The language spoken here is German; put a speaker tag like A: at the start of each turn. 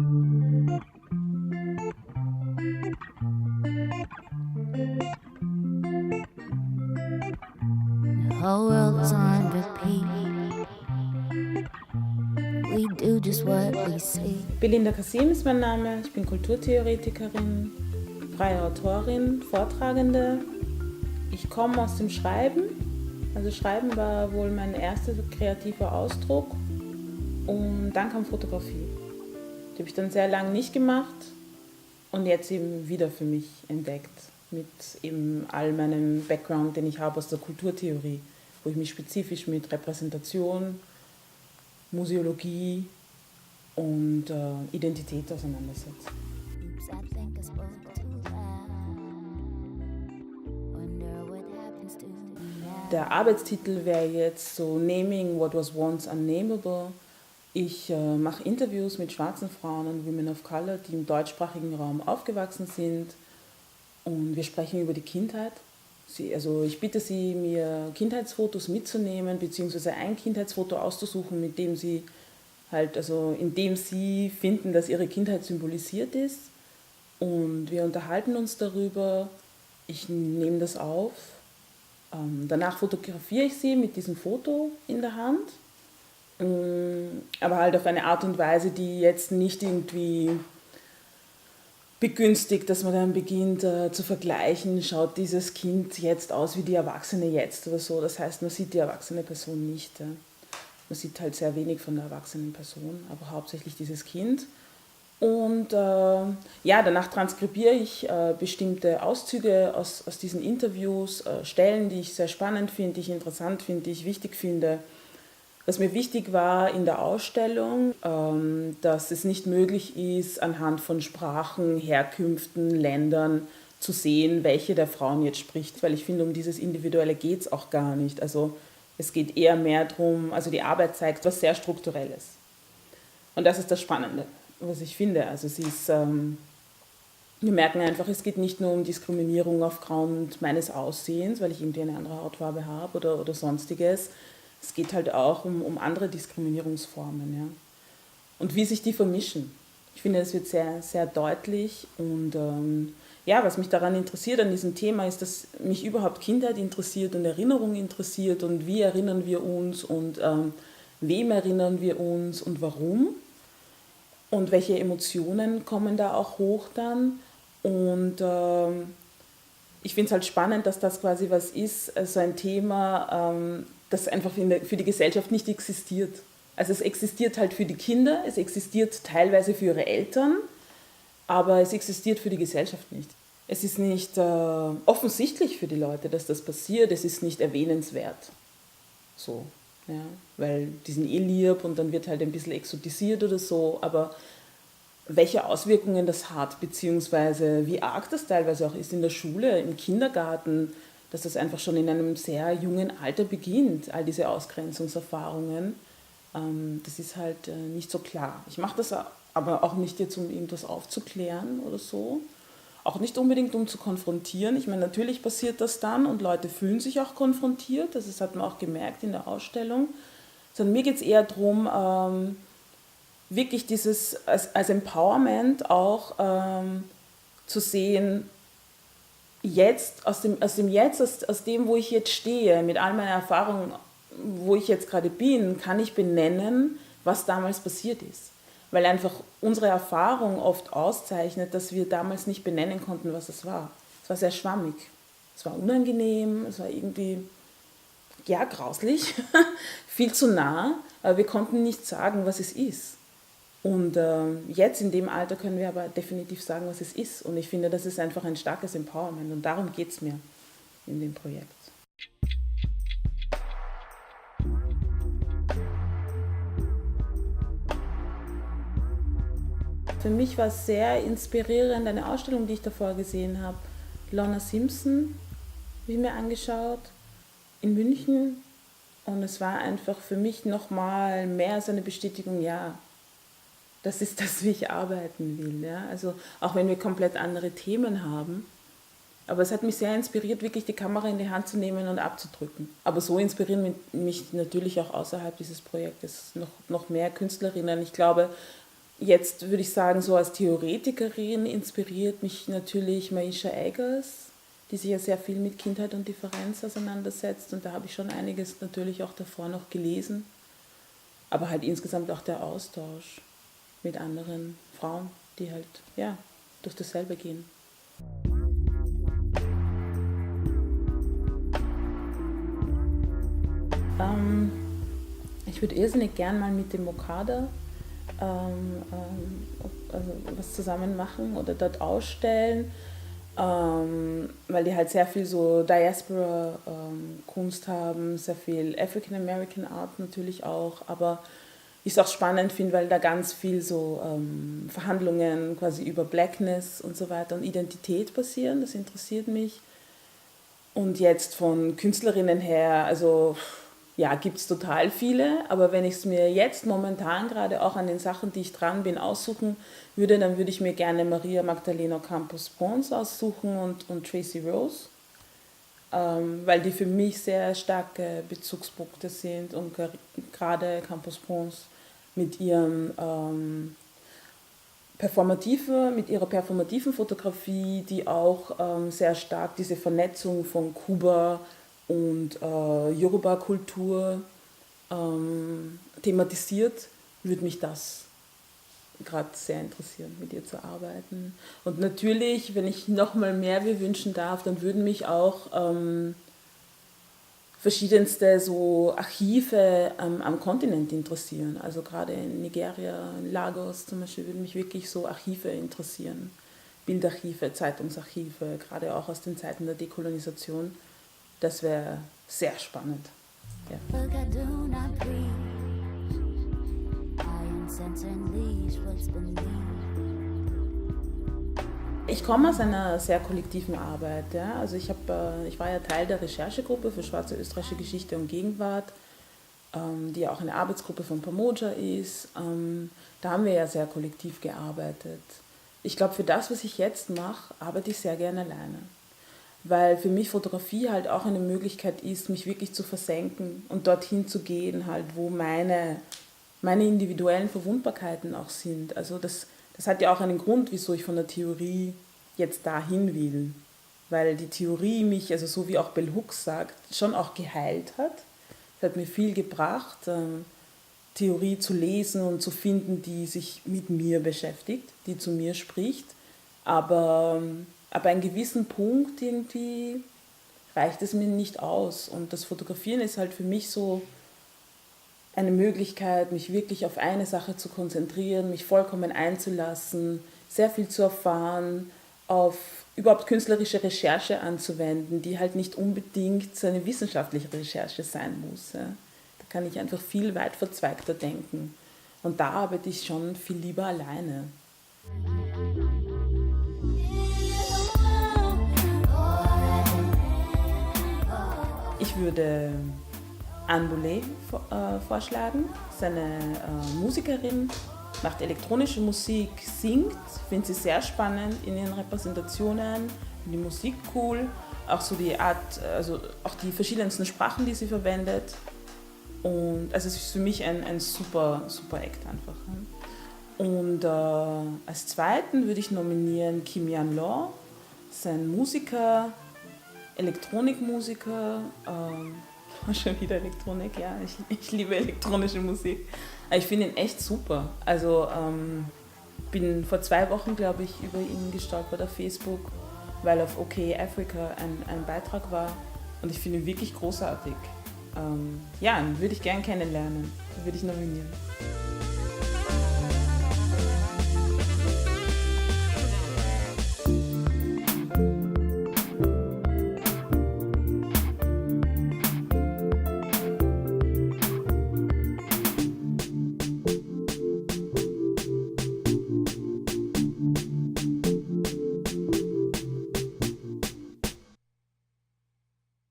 A: The whole world's on repeat. We do just what we see.
B: Belinda Kasim ist mein Name, ich bin Kulturtheoretikerin, freie Autorin, Vortragende. Ich komme aus dem Schreiben, also Schreiben war wohl mein erster kreativer Ausdruck und dann kam Fotografie. Die habe ich dann sehr lange nicht gemacht und jetzt eben wieder für mich entdeckt mit eben all meinem Background, den ich habe aus der Kulturtheorie, wo ich mich spezifisch mit Repräsentation, Museologie und Identität auseinandersetze.
A: Oops, I think I spoke too loud. Wonder what happens to me now.
B: Der Arbeitstitel wäre jetzt so Naming What Was Once Unnamable. Ich mache Interviews mit schwarzen Frauen und Women of Color, die im deutschsprachigen Raum aufgewachsen sind. Und wir sprechen über die Kindheit. Ich bitte sie, mir Kindheitsfotos mitzunehmen, beziehungsweise ein Kindheitsfoto auszusuchen, mit dem sie in dem sie finden, dass ihre Kindheit symbolisiert ist. Und wir unterhalten uns darüber. Ich nehme das auf. Danach fotografiere ich sie mit diesem Foto in der Hand. Aber halt auf eine Art und Weise, die jetzt nicht irgendwie begünstigt, dass man dann beginnt zu vergleichen, schaut dieses Kind jetzt aus wie die Erwachsene jetzt oder so. Das heißt, man sieht die erwachsene Person nicht. Ja. Man sieht halt sehr wenig von der erwachsenen Person, aber hauptsächlich dieses Kind. Und danach transkribiere ich bestimmte Auszüge aus diesen Interviews, Stellen, die ich sehr spannend finde, die ich interessant finde, die ich wichtig finde. Was mir wichtig war in der Ausstellung, dass es nicht möglich ist, anhand von Sprachen, Herkünften, Ländern zu sehen, welche der Frauen jetzt spricht, weil ich finde, um dieses Individuelle geht es auch gar nicht. Also es geht eher mehr darum, also die Arbeit zeigt was sehr Strukturelles. Und das ist das Spannende, was ich finde. Also wir merken einfach, es geht nicht nur um Diskriminierung aufgrund meines Aussehens, weil ich irgendwie eine andere Hautfarbe habe oder sonstiges. Es geht halt auch um andere Diskriminierungsformen. Ja. Und wie sich die vermischen. Ich finde, das wird sehr, sehr deutlich. Und was mich daran interessiert, an diesem Thema, ist, dass mich überhaupt Kindheit interessiert und Erinnerung interessiert und wie erinnern wir uns und wem erinnern wir uns und warum. Und welche Emotionen kommen da auch hoch dann. Und ich finde es halt spannend, dass das quasi was ist, so ein Thema, das einfach für die Gesellschaft nicht existiert. Also es existiert halt für die Kinder, es existiert teilweise für ihre Eltern, aber es existiert für die Gesellschaft nicht. Es ist nicht offensichtlich für die Leute, dass das passiert, es ist nicht erwähnenswert. So, ja, weil die sind eh lieb und dann wird halt ein bisschen exotisiert oder so, aber welche Auswirkungen das hat, beziehungsweise wie arg das teilweise auch ist in der Schule, im Kindergarten, dass das einfach schon in einem sehr jungen Alter beginnt, all diese Ausgrenzungserfahrungen, das ist halt nicht so klar. Ich mache das aber auch nicht jetzt, um irgendwas aufzuklären oder so, auch nicht unbedingt, um zu konfrontieren. Ich meine, natürlich passiert das dann und Leute fühlen sich auch konfrontiert, das hat man auch gemerkt in der Ausstellung, sondern mir geht es eher darum, wirklich dieses als Empowerment auch zu sehen, jetzt, aus dem Jetzt, aus dem, wo ich jetzt stehe, mit all meiner Erfahrung, wo ich jetzt gerade bin, kann ich benennen, was damals passiert ist. Weil einfach unsere Erfahrung oft auszeichnet, dass wir damals nicht benennen konnten, was es war. Es war sehr schwammig. Es war unangenehm, es war irgendwie, ja, grauslich, viel zu nah, aber wir konnten nicht sagen, was es ist. Und jetzt in dem Alter können wir aber definitiv sagen, was es ist. Und ich finde, das ist einfach ein starkes Empowerment. Und darum geht es mir in dem Projekt. Für mich war es sehr inspirierend, eine Ausstellung, die ich davor gesehen habe. Lorna Simpson habe ich mir angeschaut in München. Und es war einfach für mich nochmal mehr als eine Bestätigung, ja, das ist das, wie ich arbeiten will. Ja? Also auch wenn wir komplett andere Themen haben. Aber es hat mich sehr inspiriert, wirklich die Kamera in die Hand zu nehmen und abzudrücken. Aber so inspirieren mich natürlich auch außerhalb dieses Projektes noch mehr Künstlerinnen. Ich glaube, Jetzt würde ich sagen, so als Theoretikerin inspiriert mich natürlich Maisha Eggers, die sich ja sehr viel mit Kindheit und Differenz auseinandersetzt. Und da habe ich schon einiges natürlich auch davor noch gelesen. Aber halt insgesamt auch der Austausch mit anderen Frauen, die halt ja, durch dasselbe gehen. Ich würde irrsinnig gern mal mit dem Okada also was zusammen machen oder dort ausstellen, weil die halt sehr viel so Diaspora-Kunst haben, sehr viel African American Art natürlich auch, aber ich es auch spannend finde, weil da ganz viel so Verhandlungen quasi über Blackness und so weiter und Identität passieren, das interessiert mich. Und jetzt von Künstlerinnen her, also ja, gibt es total viele, aber wenn ich es mir jetzt momentan gerade auch an den Sachen, die ich dran bin, aussuchen würde, dann würde ich mir gerne Maria Magdalena Campos Pons aussuchen und Tracy Rose, weil die für mich sehr starke Bezugspunkte sind und gerade Campos Pons mit ihrem mit ihrer performativen Fotografie, die auch sehr stark diese Vernetzung von Kuba und Yoruba-Kultur thematisiert, würde mich das gerade sehr interessieren, mit ihr zu arbeiten. Und natürlich, wenn ich nochmal mehr mir wünschen darf, dann würden mich auch verschiedenste so Archive am Kontinent interessieren. Also gerade in Nigeria, in Lagos zum Beispiel, würden mich wirklich so Archive interessieren. Bildarchive, Zeitungsarchive, gerade auch aus den Zeiten der Dekolonisation. Das wäre sehr spannend. Ja.
A: Look, I do not preach. I am censoring these what's beneath.
B: Ich komme aus einer sehr kollektiven Arbeit. Ja? Also ich war ja Teil der Recherchegruppe für Schwarze Österreichische Geschichte und Gegenwart, die ja auch eine Arbeitsgruppe von Pamoja ist. Da haben wir ja sehr kollektiv gearbeitet. Ich glaube, für das, was ich jetzt mache, arbeite ich sehr gerne alleine. Weil für mich Fotografie halt auch eine Möglichkeit ist, mich wirklich zu versenken und dorthin zu gehen, halt, wo meine individuellen Verwundbarkeiten auch sind. Also das hat ja auch einen Grund, wieso ich von der Theorie jetzt dahin will. Weil die Theorie mich, also so wie auch Bell Hooks sagt, schon auch geheilt hat. Es hat mir viel gebracht, Theorie zu lesen und zu finden, die sich mit mir beschäftigt, die zu mir spricht. Aber einen gewissen Punkt irgendwie reicht es mir nicht aus. Und das Fotografieren ist halt für mich so eine Möglichkeit, mich wirklich auf eine Sache zu konzentrieren, mich vollkommen einzulassen, sehr viel zu erfahren, auf überhaupt künstlerische Recherche anzuwenden, die halt nicht unbedingt so eine wissenschaftliche Recherche sein muss. Ja. Da kann ich einfach viel weit verzweigter denken. Und da arbeite ich schon viel lieber alleine. Ich würde Anne Boulay vorschlagen. Sie ist eine Musikerin, macht elektronische Musik, singt, finde sie sehr spannend in ihren Repräsentationen, die Musik cool, auch so die Art, also auch die verschiedensten Sprachen, die sie verwendet. Und also es ist für mich ein super, super Act einfach. Und als zweiten würde ich nominieren Kim Yan Law. Das ist ein Musiker, Elektronikmusiker, schon wieder Elektronik, ja, ich liebe elektronische Musik. Ich finde ihn echt super. Also bin vor 2 Wochen, glaube ich, über ihn gestolpert auf Facebook, weil auf OK Africa ein Beitrag war und ich finde ihn wirklich großartig. Ja, ihn würde ich gern kennenlernen, würde ich nominieren.